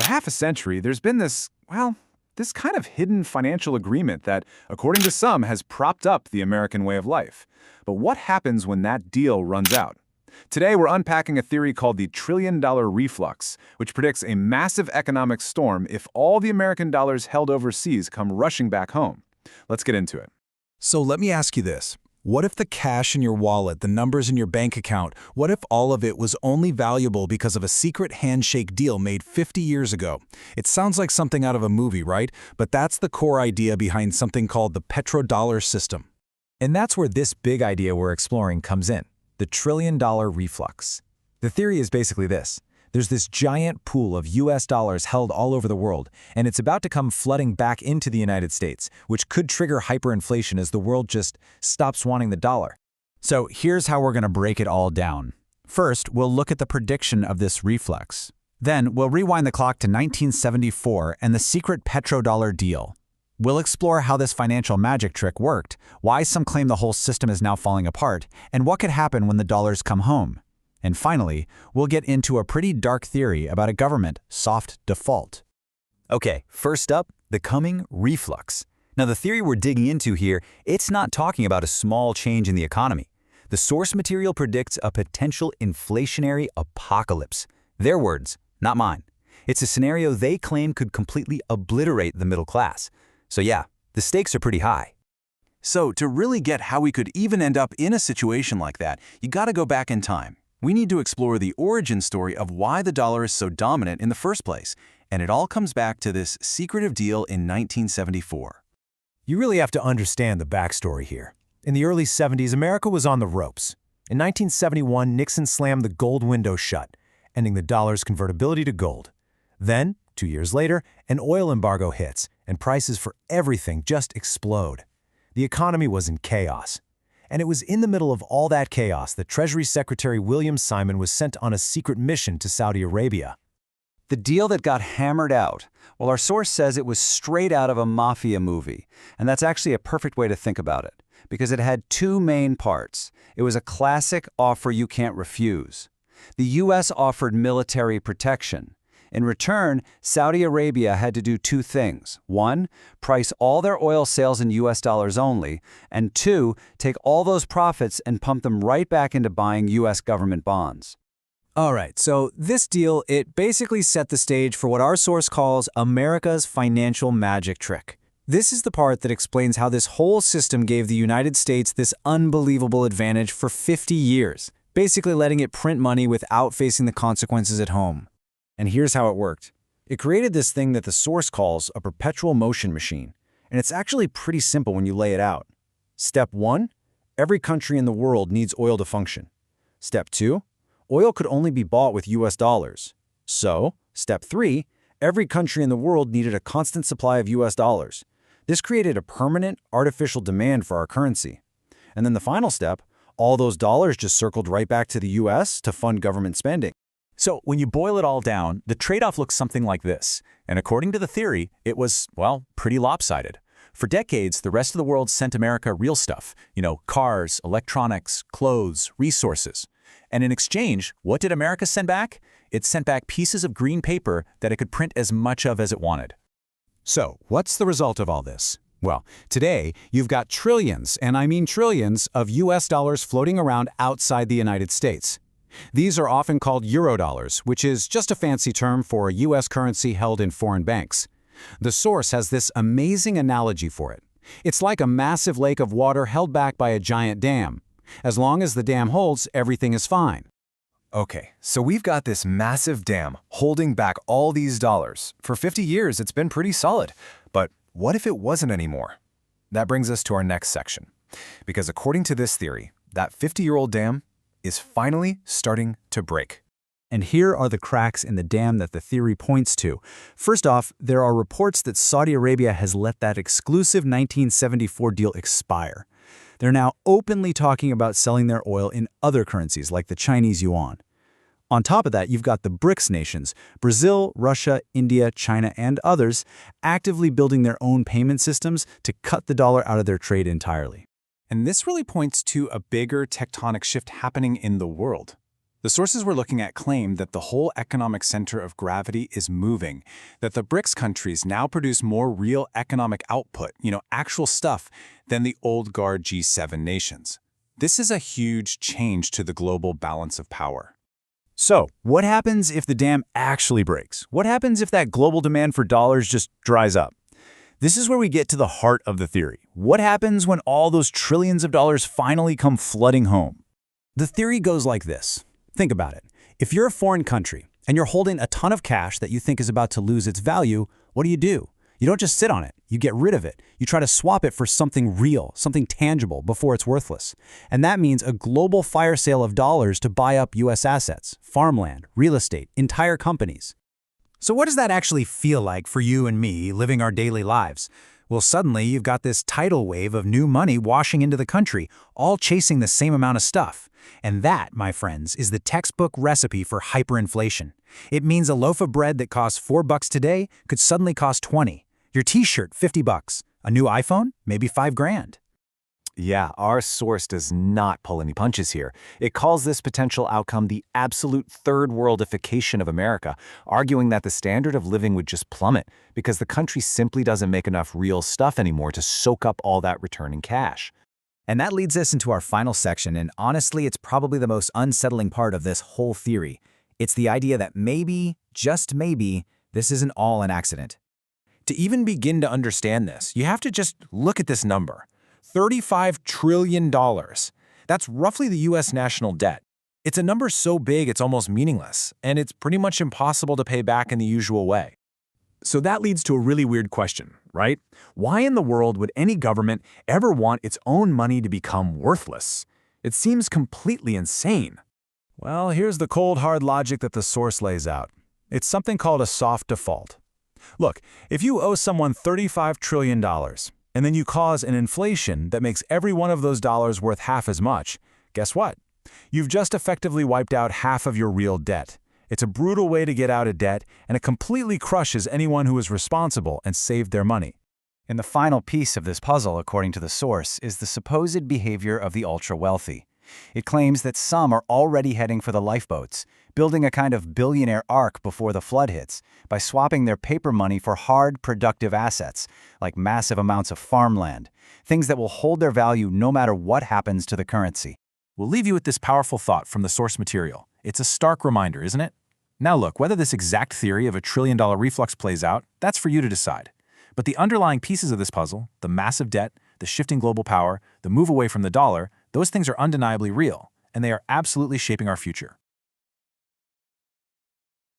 half a century, there's been this kind of hidden financial agreement that, according to some, has propped up the American way of life. But what happens when that deal runs out? Today, we're unpacking a theory called the trillion-dollar reflux, which predicts a massive economic storm if all the American dollars held overseas come rushing back home. Let's get into it. So let me ask you this. What if the cash in your wallet, the numbers in your bank account, what if all of it was only valuable because of a secret handshake deal made 50 years ago? It sounds like something out of a movie, right? But that's the core idea behind something called the petrodollar system. And that's where this big idea we're exploring comes in, the trillion-dollar reflux. The theory is basically this. There's this giant pool of US dollars held all over the world, and it's about to come flooding back into the United States, which could trigger hyperinflation as the world just stops wanting the dollar. So here's how we're going to break it all down. First, we'll look at the prediction of this reflux. Then, we'll rewind the clock to 1974 and the secret petrodollar deal. We'll explore how this financial magic trick worked, why some claim the whole system is now falling apart, and what could happen when the dollars come home. And finally, we'll get into a pretty dark theory about a government soft default. Okay, first up, the coming reflux. Now the theory we're digging into here, it's not talking about a small change in the economy. The source material predicts a potential inflationary apocalypse. Their words, not mine. It's a scenario they claim could completely obliterate the middle class. So yeah, the stakes are pretty high. So to really get how we could even end up in a situation like that, you gotta go back in time. We need to explore the origin story of why the dollar is so dominant in the first place, and it all comes back to this secretive deal in 1974. You really have to understand the backstory here. In the early 70s, America was on the ropes. In 1971, Nixon slammed the gold window shut, ending the dollar's convertibility to gold. Then, 2 years later, an oil embargo hits, and prices for everything just explode. The economy was in chaos. And it was in the middle of all that chaos that Treasury Secretary William Simon was sent on a secret mission to Saudi Arabia. The deal that got hammered out, well, our source says it was straight out of a mafia movie. And that's actually a perfect way to think about it, because it had two main parts. It was a classic offer you can't refuse. The U.S. offered military protection. In return, Saudi Arabia had to do two things. One, price all their oil sales in US dollars only, and two, take all those profits and pump them right back into buying US government bonds. All right, so this deal, it basically set the stage for what our source calls America's financial magic trick. This is the part that explains how this whole system gave the United States this unbelievable advantage for 50 years, basically letting it print money without facing the consequences at home. And here's how it worked. It created this thing that the source calls a perpetual motion machine, and it's actually pretty simple when you lay it out. Step 1, every country in the world needs oil to function. Step 2, oil could only be bought with US dollars. So, step 3, every country in the world needed a constant supply of US dollars. This created a permanent, artificial demand for our currency. And then the final step, all those dollars just circled right back to the US to fund government spending. So when you boil it all down, the trade-off looks something like this. And according to the theory, it was, well, pretty lopsided. For decades, the rest of the world sent America real stuff, cars, electronics, clothes, resources. And in exchange, what did America send back? It sent back pieces of green paper that it could print as much of as it wanted. So, what's the result of all this? Well, today, you've got trillions, and I mean trillions, of US dollars floating around outside the United States. These are often called eurodollars, which is just a fancy term for a U.S. currency held in foreign banks. The source has this amazing analogy for it. It's like a massive lake of water held back by a giant dam. As long as the dam holds, everything is fine. Okay, so we've got this massive dam holding back all these dollars. For 50 years, it's been pretty solid. But what if it wasn't anymore? That brings us to our next section. Because according to this theory, that 50-year-old dam is finally starting to break. And here are the cracks in the dam that the theory points to. First off, there are reports that Saudi Arabia has let that exclusive 1974 deal expire. They're now openly talking about selling their oil in other currencies like the Chinese yuan. On top of that, you've got the BRICS nations, Brazil, Russia, India, China, and others, actively building their own payment systems to cut the dollar out of their trade entirely. And this really points to a bigger tectonic shift happening in the world. The sources we're looking at claim that the whole economic center of gravity is moving, that the BRICS countries now produce more real economic output, actual stuff, than the old guard G7 nations. This is a huge change to the global balance of power. So, what happens if the dam actually breaks? What happens if that global demand for dollars just dries up? This is where we get to the heart of the theory. What happens when all those trillions of dollars finally come flooding home? The theory goes like this. Think about it. If you're a foreign country and you're holding a ton of cash that you think is about to lose its value, what do? You don't just sit on it. You get rid of it. You try to swap it for something real, something tangible before it's worthless. And that means a global fire sale of dollars to buy up U.S. assets, farmland, real estate, entire companies. So what does that actually feel like for you and me living our daily lives? Well, suddenly you've got this tidal wave of new money washing into the country, all chasing the same amount of stuff. And that, my friends, is the textbook recipe for hyperinflation. It means a loaf of bread that costs $4 today could suddenly cost 20. Your t-shirt, $50. A new iPhone, maybe $5,000. Yeah, our source does not pull any punches here. It calls this potential outcome the absolute third-worldification of America, arguing that the standard of living would just plummet because the country simply doesn't make enough real stuff anymore to soak up all that returning cash. And that leads us into our final section, and honestly, it's probably the most unsettling part of this whole theory. It's the idea that maybe, just maybe, this isn't all an accident. To even begin to understand this, you have to just look at this number. $35 trillion. That's roughly the U.S. national debt. It's a number so big it's almost meaningless, and it's pretty much impossible to pay back in the usual way. So that leads to a really weird question, right? Why in the world would any government ever want its own money to become worthless? It seems completely insane. Well, here's the cold, hard logic that the source lays out. It's something called a soft default. Look, if you owe someone $35 trillion, and then you cause an inflation that makes every one of those dollars worth half as much, guess what? You've just effectively wiped out half of your real debt. It's a brutal way to get out of debt, and it completely crushes anyone who is responsible and saved their money. And the final piece of this puzzle, according to the source, is the supposed behavior of the ultra-wealthy. It claims that some are already heading for the lifeboats, building a kind of billionaire ark before the flood hits, by swapping their paper money for hard, productive assets, like massive amounts of farmland, things that will hold their value no matter what happens to the currency. We'll leave you with this powerful thought from the source material. It's a stark reminder, isn't it? Now look, whether this exact theory of $1 trillion reflux plays out, that's for you to decide. But the underlying pieces of this puzzle, the massive debt, the shifting global power, the move away from the dollar, those things are undeniably real, and they are absolutely shaping our future.